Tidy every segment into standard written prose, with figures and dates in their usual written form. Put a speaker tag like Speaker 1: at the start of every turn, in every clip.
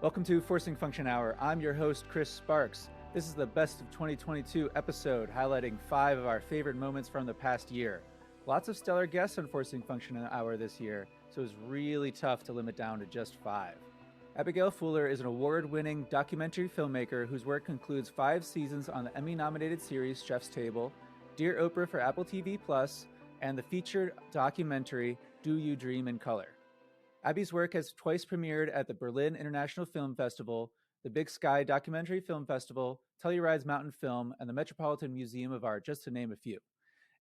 Speaker 1: Welcome to Forcing Function Hour. I'm your host, Chris Sparks. This is the Best of 2022 episode highlighting 5 of our favorite moments from the past year. Lots of stellar guests on Forcing Function Hour this year, so it was really tough to limit down to just 5. Abigail Fuller is an award-winning documentary filmmaker whose work includes 5 seasons on the Emmy-Nominated series Chef's Table, Dear Oprah for Apple TV+, and the featured documentary Do You Dream in Color. Abby's work has twice premiered at the Berlin International Film Festival, the Big Sky Documentary Film Festival, Telluride's MountainFilm, and the Metropolitan Museum of Art, just to name a few.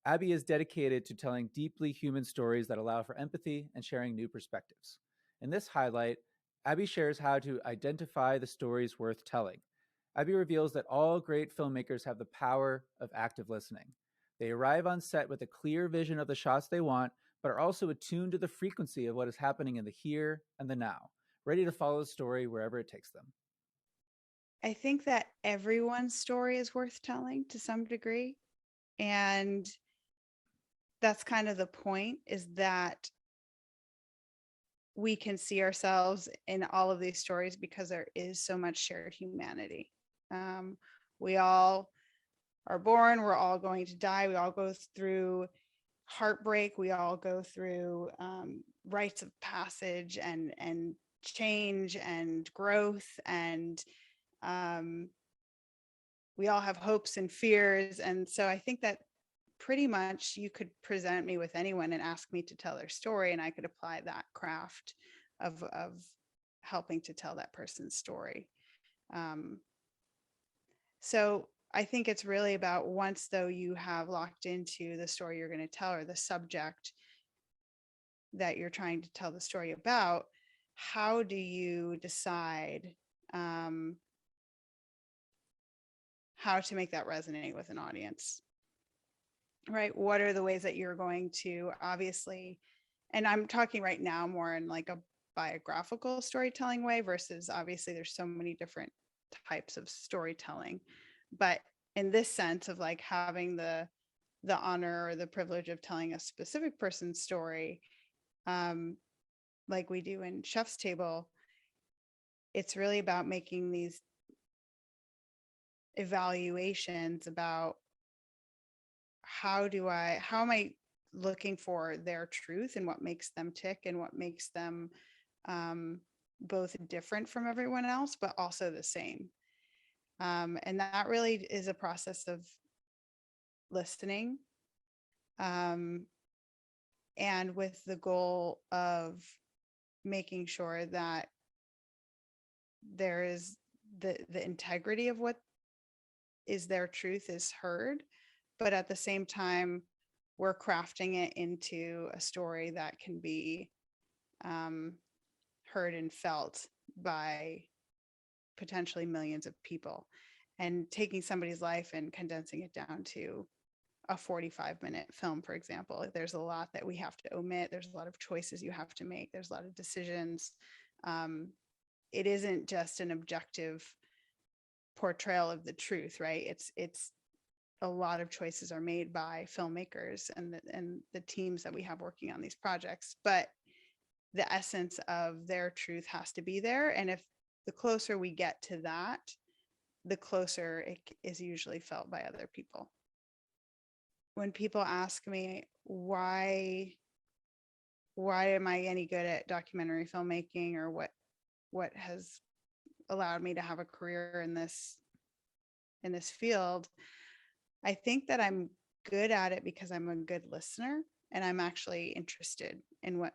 Speaker 1: Abby is dedicated to telling deeply human stories that allow for empathy and sharing new perspectives. In this highlight, Abby shares how to identify the stories worth telling. Abby reveals that all great filmmakers have the power of active listening. They arrive on set with a clear vision of the shots they want, but are also attuned to the frequency of what is happening in the here and the now, ready to follow the story wherever it takes them.
Speaker 2: I think that everyone's story is worth telling to some degree. And that's kind of the point, is that we can see ourselves in all of these stories because there is so much shared humanity. We all are born, we're all going to die, we all go through heartbreak, we all go through rites of passage and change and growth, and we all have hopes and fears. And so I think that pretty much you could present me with anyone and ask me to tell their story, and I could apply that craft of helping to tell that person's story. So I think it's really about, once though you have locked into the story you're going to tell, or the subject that you're trying to tell the story about, how do you decide how to make that resonate with an audience, right? What are the ways that you're going to, obviously, and I'm talking right now more in like a biographical storytelling way, versus obviously there's so many different types of storytelling. But in this sense of like having the honor or the privilege of telling a specific person's story, like we do in Chef's Table, it's really about making these evaluations about how am I looking for their truth, and what makes them tick, and what makes them both different from everyone else, but also the same. And that really is a process of listening, and with the goal of making sure that there is the integrity of what is their truth is heard, but at the same time we're crafting it into a story that can be heard and felt by potentially millions of people. And taking somebody's life and condensing it down to a 45-minute film, for example, there's a lot that we have to omit. There's a lot of choices you have to make. There's a lot of decisions. It isn't just an objective portrayal of the truth, right? It's a lot of choices are made by filmmakers and the teams that we have working on these projects, but the essence of their truth has to be there. And if the closer we get to that, the closer it is usually felt by other people. When people ask me why am I any good at documentary filmmaking, or what has allowed me to have a career in this field, I think that I'm good at it because I'm a good listener, and I'm actually interested in what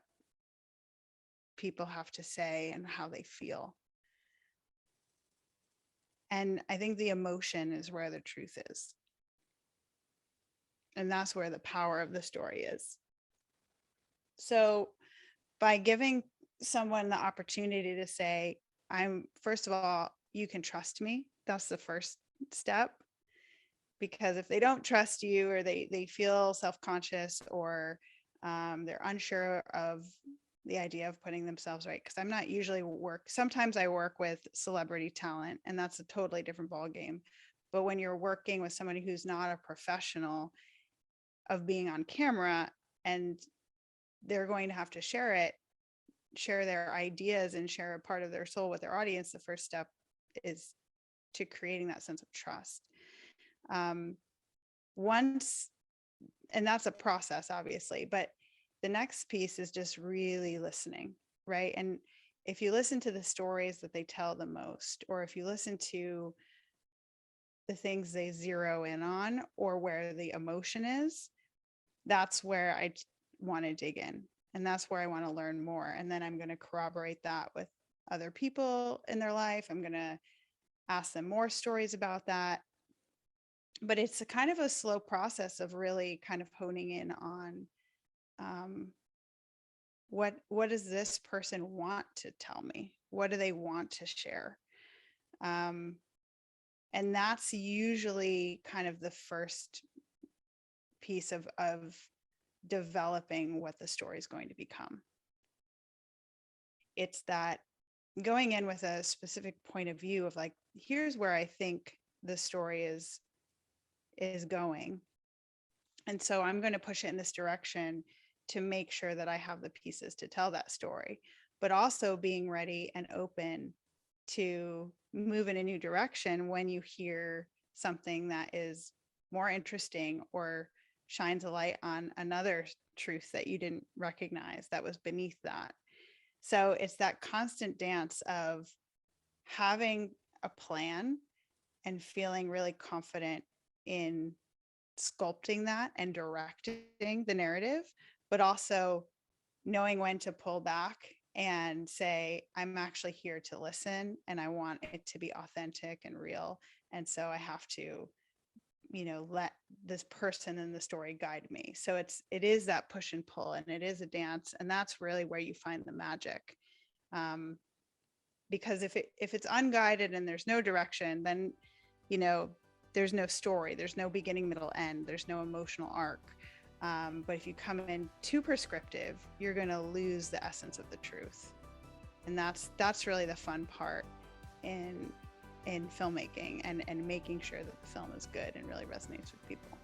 Speaker 2: people have to say and how they feel. And I think the emotion is where the truth is. And that's where the power of the story is. So by giving someone the opportunity to say, first of all, you can trust me. That's the first step. Because if they don't trust you, or they feel self-conscious, or they're unsure of the idea of putting themselves right, because I'm not usually sometimes I work with celebrity talent, and that's a totally different ballgame. But when you're working with somebody who's not a professional of being on camera, and they're going to have to share it, share their ideas and share a part of their soul with their audience, the first step is to creating that sense of trust. Once, and that's a process, obviously, but the next piece is just really listening, right? And if you listen to the stories that they tell the most, or if you listen to the things they zero in on, or where the emotion is, that's where I want to dig in. And that's where I want to learn more. And then I'm going to corroborate that with other people in their life. I'm going to ask them more stories about that. But it's a kind of a slow process of really kind of honing in on what does this person want to tell me? What do they want to share? And that's usually kind of the first piece of developing what the story is going to become. It's that going in with a specific point of view of like, here's where I think the story is going. And so I'm going to push it in this direction to make sure that I have the pieces to tell that story, but also being ready and open to move in a new direction when you hear something that is more interesting or shines a light on another truth that you didn't recognize that was beneath that. So it's that constant dance of having a plan and feeling really confident in sculpting that and directing the narrative, but also knowing when to pull back and say, I'm actually here to listen and I want it to be authentic and real. And so I have to, let this person in the story guide me. So it is that push and pull, and it is a dance. And that's really where you find the magic. Because if it's unguided and there's no direction, then, there's no story, there's no beginning, middle, end, there's no emotional arc. But if you come in too prescriptive, you're going to lose the essence of the truth. And that's really the fun part in filmmaking and making sure that the film is good and really resonates with people.